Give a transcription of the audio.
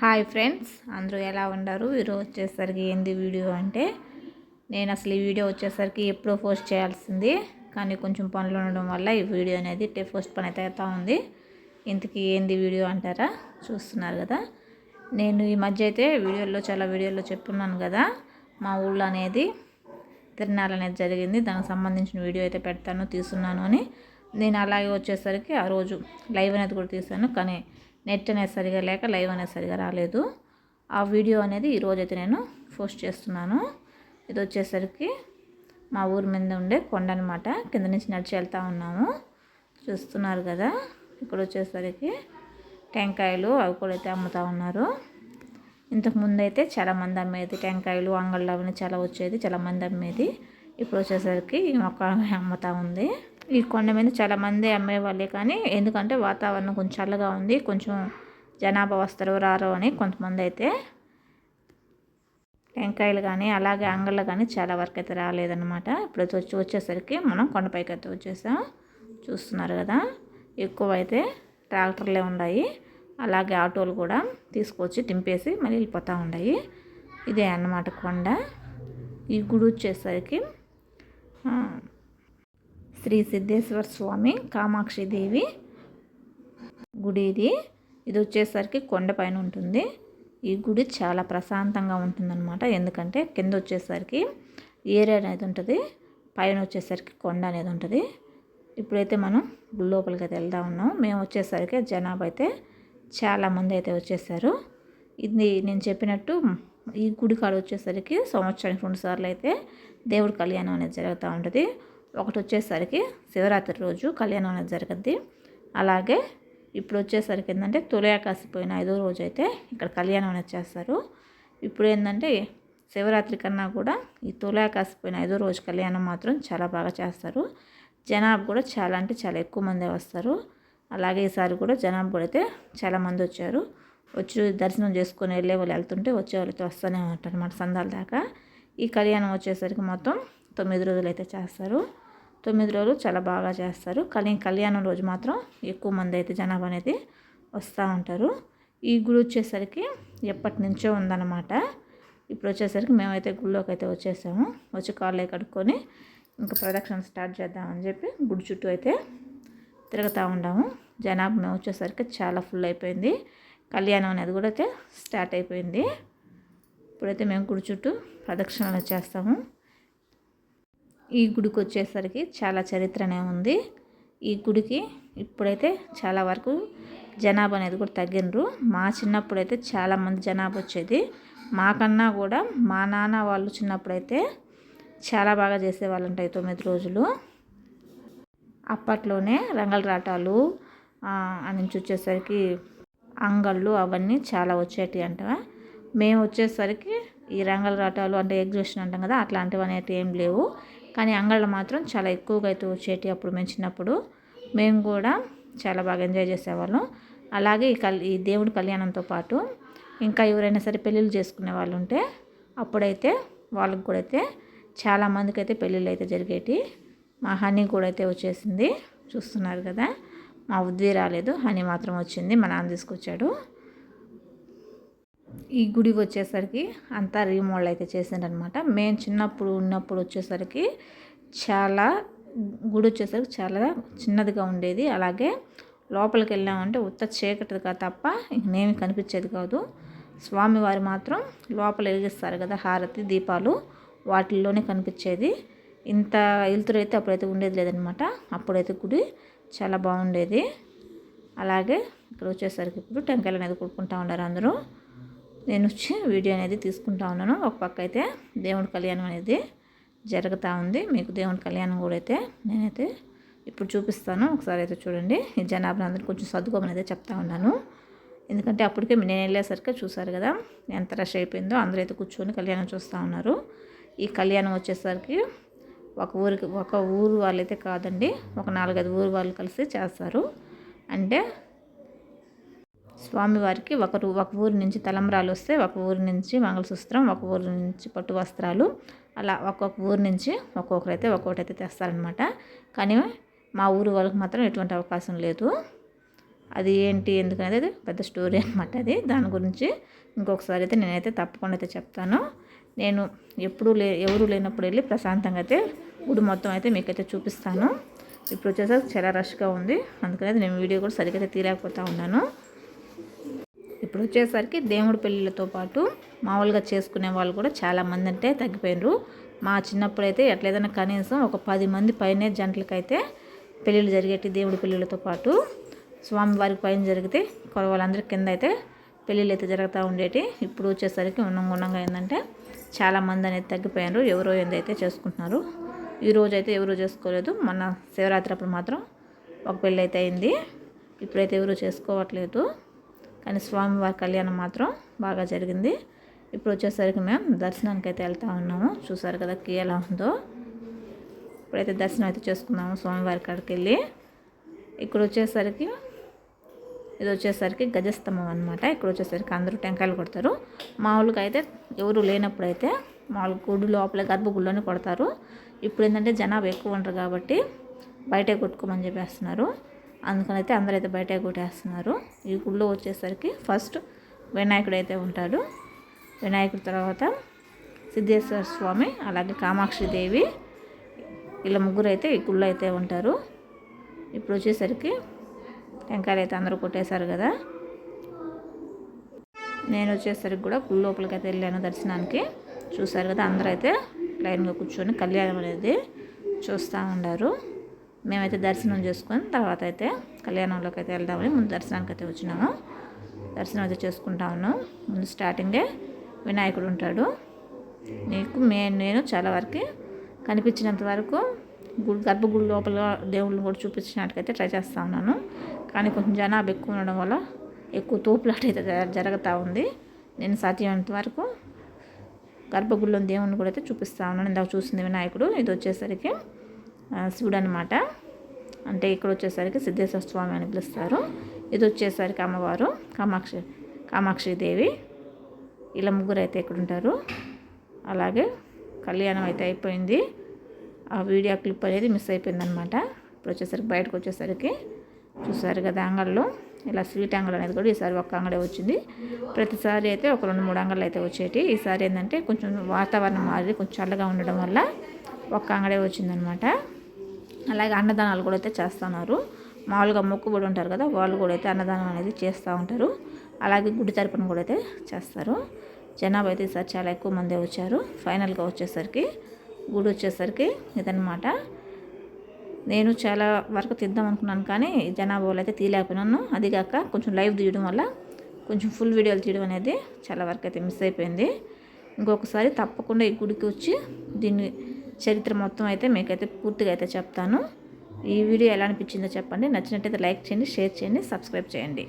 Hi friends, అందరూ ఎలా ఉన్నారు? ఈరోజు వచ్చేసరికి ఏంది వీడియో అంటే, నేను అసలు ఈ వీడియో వచ్చేసరికి ఎప్పుడో పోస్ట్ చేయాల్సింది, కానీ కొంచెం పనులు ఉండడం వల్ల ఈ వీడియో అనేది పోస్ట్ పని అయితే అవుతూ ఉంది. ఇంతకీ ఏంది వీడియో అంటారా? చూస్తున్నారు కదా. నేను ఈ మధ్య అయితే చాలా వీడియోల్లో చెప్పున్నాను కదా, మా ఊళ్ళో అనేది తిరణాలు అనేది జరిగింది. దానికి సంబంధించిన వీడియో అయితే పెడతాను, తీస్తున్నాను అని. నేను అలాగే వచ్చేసరికి ఆ రోజు లైవ్ అనేది కూడా తీశాను, కానీ నెట్ అనేది సరిగా లేక లైవ్ అనేది సరిగా రాలేదు. ఆ వీడియో అనేది ఈరోజైతే నేను పోస్ట్ చేస్తున్నాను. ఇది వచ్చేసరికి మా ఊరి మీద ఉండే కొండ అనమాట. కింద నుంచి నడిచి వెళ్తూ ఉన్నాము, చూస్తున్నారు కదా. ఇక్కడ వచ్చేసరికి టెంకాయలు అవి కూడా అయితే అమ్ముతూ ఉన్నారు. ఇంతకుముందు అయితే చాలామంది అమ్మేది టెంకాయలు, అంగళ్ళు అవన్నీ చాలా వచ్చేది, చాలామంది అమ్మేది. ఇప్పుడు వచ్చేసరికి ఈ మొక్క అమ్ముతూ ఉంది. ఈ కొండ మీద చాలామంది అమ్మేవాళ్ళే, కానీ ఎందుకంటే వాతావరణం కొంచెం చల్లగా ఉంది, కొంచెం జనాభా వస్తారు రారో అని కొంతమంది అయితే టెంకాయలు కానీ అలాగే అంగళ్ళు కానీ చాలా వరకు అయితే రాలేదన్నమాట. ఇప్పుడు వచ్చేసరికి మనం కొండపైకి అయితే వచ్చేసాం, చూస్తున్నారు కదా. ఎక్కువ అయితే ట్రాక్టర్లే ఉన్నాయి, అలాగే ఆటోలు కూడా తీసుకొచ్చి దింపేసి మళ్ళీ వెళ్ళిపోతూ ఉన్నాయి. ఇదే అన్నమాట కొండ. ఈ గుడి వచ్చేసరికి శ్రీ సిద్ధేశ్వర స్వామి కామాక్షిదేవి గుడి. ఇది వచ్చేసరికి కొండపైన ఉంటుంది. ఈ గుడి చాలా ప్రశాంతంగా ఉంటుందన్నమాట. ఎందుకంటే కింద వచ్చేసరికి ఏరియా అనేది ఉంటుంది, పైన వచ్చేసరికి కొండ అనేది ఉంటుంది. ఇప్పుడైతే మనం గుడి లోపలికి అయితే వెళ్తా ఉన్నాం. మేము వచ్చేసరికి జనాభా అయితే చాలామంది అయితే వచ్చేసారు. ఇది నేను చెప్పినట్టు ఈ గుడి కాడ వచ్చేసరికి సంవత్సరానికి 2 సార్లు అయితే దేవుడి కళ్యాణం అనేది జరుగుతూ ఉంటుంది. ఒకటి వచ్చేసరికి శివరాత్రి రోజు కళ్యాణం అనేది జరుగుద్ది. అలాగే ఇప్పుడు వచ్చేసరికి ఏంటంటే తొలియాకాశి పోయిన 5వ రోజు అయితే ఇక్కడ కళ్యాణం అనేది చేస్తారు. ఇప్పుడు ఏంటంటే శివరాత్రి కన్నా కూడా ఈ తొలియాకాశి పోయిన 5వ రోజు కళ్యాణం మాత్రం చాలా బాగా చేస్తారు. జనాభా కూడా చాలా అంటే చాలా ఎక్కువ మంది వస్తారు. అలాగే ఈసారి కూడా జనాభా కూడా అయితే చాలామంది వచ్చారు. వచ్చి దర్శనం చేసుకొని వెళ్ళే వాళ్ళు వెళ్తుంటే వచ్చే వాళ్ళతో వస్తూనే ఉంటారు అన్నమాట సందాల దాకా. ఈ కళ్యాణం వచ్చేసరికి మొత్తం 9 రోజులు అయితే చేస్తారు. 9 రోజులు చాలా బాగా చేస్తారు. కానీ కళ్యాణం రోజు మాత్రం ఎక్కువ మంది అయితే జనాభా అనేది వస్తూ ఉంటారు. ఈ గుడి వచ్చేసరికి ఎప్పటి నుంచో ఉందన్నమాట. ఇప్పుడు వచ్చేసరికి మేమైతే గుడిలోకి అయితే వచ్చేసాము. వచ్చి కాళ్ళే కడుక్కొని ఇంకా ప్రదక్షిణ స్టార్ట్ చేద్దామని చెప్పి గుడి చుట్టూ అయితే తిరుగుతూ ఉన్నాము. జనాభా మేము వచ్చేసరికి చాలా ఫుల్ అయిపోయింది. కళ్యాణం అనేది కూడా అయితే స్టార్ట్ అయిపోయింది. ఇప్పుడైతే మేము గుడి చుట్టూ ప్రదక్షిణలు చేస్తాము. ఈ గుడికి వచ్చేసరికి చాలా చరిత్రనే ఉంది. ఈ గుడికి ఇప్పుడైతే చాలా వరకు జనాభా అనేది కూడా తగ్గినరు. మా చిన్నప్పుడైతే చాలామంది జనాభా వచ్చేది. మాకన్నా కూడా మా నాన్న వాళ్ళు చిన్నప్పుడైతే చాలా బాగా చేసేవాళ్ళు ఉంటాయి 9 రోజులు. అప్పట్లోనే రంగల రాటాలు నుంచి వచ్చేసరికి అంగళ్ళు అవన్నీ చాలా వచ్చేటి అంట. మేము వచ్చేసరికి ఈ రంగల రాటాలు అంటే ఎగ్జిబిషన్ అంటాం కదా, అట్లాంటివి అనేటివి ఏం లేవు. కానీ అంగళ్ళు మాత్రం చాలా ఎక్కువగా అయితే వచ్చేటి. అప్పుడు మేము చిన్నప్పుడు మేము కూడా చాలా బాగా ఎంజాయ్ చేసేవాళ్ళం. అలాగే ఈ దేవుడి కళ్యాణంతో పాటు ఇంకా ఎవరైనా సరే పెళ్ళిళ్ళు చేసుకునే వాళ్ళు ఉంటే అప్పుడైతే వాళ్ళకి కూడా అయితే చాలామందికి అయితే పెళ్ళిళ్ళు అయితే జరిగేటి. మా హనీ కూడా అయితే వచ్చేసింది, చూస్తున్నారు కదా. మా ఉద్వి రాలేదు, హనీ మాత్రం వచ్చింది, మా నాన్న తీసుకొచ్చాడు. ఈ గుడి వచ్చేసరికి అంతా రీమోడల్ అయితే చేసిండ్రనమాట. మేము చిన్నప్పుడు ఉన్నప్పుడు వచ్చేసరికి గుడి వచ్చేసరికి చాలా చిన్నదిగా ఉండేది. అలాగే లోపలికి వెళ్ళామంటే ఉత్త చీకటిగా తప్ప ఇంకేమీ కనిపించేది కాదు. స్వామివారు మాత్రం లోపల వెలిగిస్తారు కదా హారతి దీపాలు, వాటిల్లోనే కనిపించేది. ఇంత వెలుతురు అయితే అప్పుడైతే ఉండేది లేదనమాట. అప్పుడైతే గుడి చాలా బాగుండేది. అలాగే ఇక్కడ వచ్చేసరికి ఇప్పుడు టెంకాయలు అనేది కొట్టుకుంటూ ఉన్నారు అందరూ. నేను వచ్చి వీడియో అనేది తీసుకుంటా ఉన్నాను. ఒక పక్క అయితే దేవుడి కళ్యాణం అనేది జరుగుతూ ఉంది. మీకు దేవుడి కళ్యాణం కూడా అయితే నేనైతే ఇప్పుడు చూపిస్తాను, ఒకసారి అయితే చూడండి. ఈ జనాభా అందరూ కొంచెం సర్దుకోమని అయితే చెప్తా ఉన్నాను. ఎందుకంటే అప్పటికే నేను వెళ్ళేసరికి చూసారు కదా ఎంత రష్ అయిపోయిందో. అందరూ అయితే కూర్చొని కళ్యాణం చూస్తూ ఉన్నారు. ఈ కళ్యాణం వచ్చేసరికి ఒక ఊరు వాళ్ళైతే కాదండి, ఒక 4-5 ఊరు వాళ్ళు కలిసి చేస్తారు. అంటే స్వామివారికి ఒక ఊరి నుంచి తలంబ్రాలు వస్తే, ఒక ఊరి నుంచి మంగళసూత్రం, ఒక ఊరి నుంచి పట్టు వస్త్రాలు, అలా ఒక్కొక్క ఊరి నుంచి ఒక్కొక్కరైతే ఒక్కొక్కటైతే తెస్తారనమాట. కానీ మా ఊరు వాళ్ళకి మాత్రం ఎటువంటి అవకాశం లేదు. అది ఏంటి ఎందుకనేది పెద్ద స్టోరీ అనమాట. అది దాని గురించి ఇంకొకసారి అయితే నేనైతే తప్పకుండా అయితే చెప్తాను. నేను ఎవరు లేనప్పుడు వెళ్ళి ప్రశాంతంగా అయితే గుడి మొత్తం అయితే మీకైతే చూపిస్తాను. ఇప్పుడు వచ్చేసరికి చాలా రష్గా ఉంది, అందుకని నేను వీడియో కూడా సరిగ్గా అయితే తీయలేకపోతూ ఉన్నాను. ఇప్పుడు వచ్చేసరికి దేవుడి పెళ్ళిళ్ళతో పాటు మామూలుగా చేసుకునే వాళ్ళు కూడా చాలామంది అంటే తగ్గిపోయినారు. మా చిన్నప్పుడు అయితే ఎట్లేదన్నా కనీసం ఒక 10 మంది పైనే జంటలకైతే పెళ్ళిళ్ళు జరిగేటి. దేవుడి పెళ్ళిళ్ళతో పాటు స్వామివారికి పైన జరిగితే వాళ్ళందరి కింద అయితే పెళ్ళిళ్ళు అయితే జరుగుతూ ఉండేటి. ఇప్పుడు వచ్చేసరికి ఉన్నంగా ఏంటంటే చాలామంది అనేది తగ్గిపోయారు. ఎవరో ఏందైతే చేసుకుంటున్నారు. ఈరోజు అయితే ఎవరు చేసుకోలేదు. మొన్న శివరాత్రి అప్పుడు మాత్రం ఒక పెళ్ళి అయితే అయింది. ఇప్పుడైతే ఎవరు చేసుకోవట్లేదు. కానీ స్వామివారి కళ్యాణం మాత్రం బాగా జరిగింది. ఇప్పుడు వచ్చేసరికి మేము దర్శనానికి అయితే వెళ్తూ ఉన్నాము. చూసారు కదా క్యూ ఎలా ఉందో. ఇప్పుడైతే దర్శనం అయితే చేసుకున్నాము స్వామివారి కాడికి వెళ్ళి. ఇక్కడ వచ్చేసరికి ఇది వచ్చేసరికి గజస్తంభం అనమాట. ఇక్కడ వచ్చేసరికి అందరూ టెంకాయలు కొడతారు. మామూలుగా అయితే ఎవరు లేనప్పుడు అయితే మామూలు గుడి లోపల గర్భగుడిలోనే కొడతారు. ఇప్పుడు ఏంటంటే జనాభా ఎక్కువ ఉంటారు కాబట్టి బయటే కొట్టుకోమని చెప్పేస్తున్నారు. అందుకని అయితే అందరూ అయితే బయటే కొట్టేస్తున్నారు. ఈ గుడిలో వచ్చేసరికి ఫస్ట్ వినాయకుడు అయితే ఉంటాడు. వినాయకుడి తర్వాత సిద్ధేశ్వర స్వామి, అలాగే కామాక్షి దేవి, ఇలా ముగ్గురు అయితే ఈ గుడిలో అయితే ఉంటారు. ఇప్పుడు వచ్చేసరికి టెంకాయలు అయితే అందరూ కొట్టేశారు కదా. నేను వచ్చేసరికి కూడా గుడి లోపలికి అయితే వెళ్ళాను దర్శనానికి. చూసారు కదా అందరూ అయితే లైన్గా కూర్చొని కళ్యాణం అనేది చూస్తూ ఉన్నారు. మేమైతే దర్శనం చేసుకొని తర్వాత అయితే కళ్యాణంలోకి అయితే వెళ్దామని ముందు దర్శనానికి అయితే వచ్చినాము. దర్శనం అయితే చేసుకుంటా ఉన్నాం. ముందు స్టార్టింగే వినాయకుడు ఉంటాడు. నేను చాలా వరకు కనిపించినంత వరకు గర్భగుడి లోపల దేవుళ్ళని కూడా చూపించినట్టుకైతే ట్రై చేస్తూ ఉన్నాను. కానీ కొంచెం జనాభా ఎక్కువ ఉండడం వల్ల ఎక్కువ తోపులాట అయితే జరుగుతూ ఉంది. నేను సాధ్యమైనంత వరకు గర్భగుడిలో దేవుడిని కూడా అయితే చూపిస్తూ ఉన్నాను. ఇందాక చూసింది వినాయకుడు, ఇది వచ్చేసరికి శివుడు అనమాట. అంటే ఇక్కడ వచ్చేసరికి సిద్ధేశ్వర స్వామి అని పిలుస్తారు. ఇది వచ్చేసరికి అమ్మవారు కామాక్షి దేవి, ఇలా ముగ్గురు అయితే ఇక్కడ ఉంటారు. అలాగే కళ్యాణం అయితే అయిపోయింది. ఆ వీడియో క్లిప్ అనేది మిస్ అయిపోయిందనమాట. ఇప్పుడు వచ్చేసరికి బయటకు వచ్చేసరికి చూసారు కదా అంగళ్ళు, ఇలా స్వీట్ అంగళ్ళు అనేది కూడా ఈసారి ఒక్క అంగడే వచ్చింది. ప్రతిసారి అయితే ఒక 2-3 అంగళ్ళు అయితే వచ్చేటి. ఈసారి ఏంటంటే కొంచెం వాతావరణం మారి కొంచెం చల్లగా ఉండడం వల్ల ఒక్క అంగడే వచ్చిందనమాట. అలాగే అన్నదానాలు కూడా అయితే చేస్తున్నారు. మామూలుగా మొక్కుబడి ఉంటారు కదా, వాళ్ళు కూడా అయితే అన్నదానం అనేది చేస్తూ ఉంటారు. అలాగే గుడి తరపున కూడా అయితే చేస్తారు. జనాభా అయితే ఈసారి చాలా ఎక్కువ మందే వచ్చారు. ఫైనల్గా వచ్చేసరికి గుడి వచ్చేసరికి ఇదనమాట. నేను చాలా వరకు తీద్దాం అనుకున్నాను కానీ జనాభా వాళ్ళు అయితే తీయలేకపోయినాను. అదిగాక కొంచెం లైవ్ తీయడం వల్ల కొంచెం ఫుల్ వీడియోలు తీయడం అనేది చాలా వరకు అయితే మిస్ అయిపోయింది. ఇంకొకసారి తప్పకుండా ఈ గుడికి వచ్చి దీన్ని చరిత్ర మొత్తం అయితే మీకైతే పూర్తిగా అయితే చెప్తాను. ఈ వీడియో ఎలా అనిపించిందో చెప్పండి. నచ్చినట్టయితే లైక్ చేయండి, షేర్ చేయండి, సబ్స్క్రైబ్ చేయండి.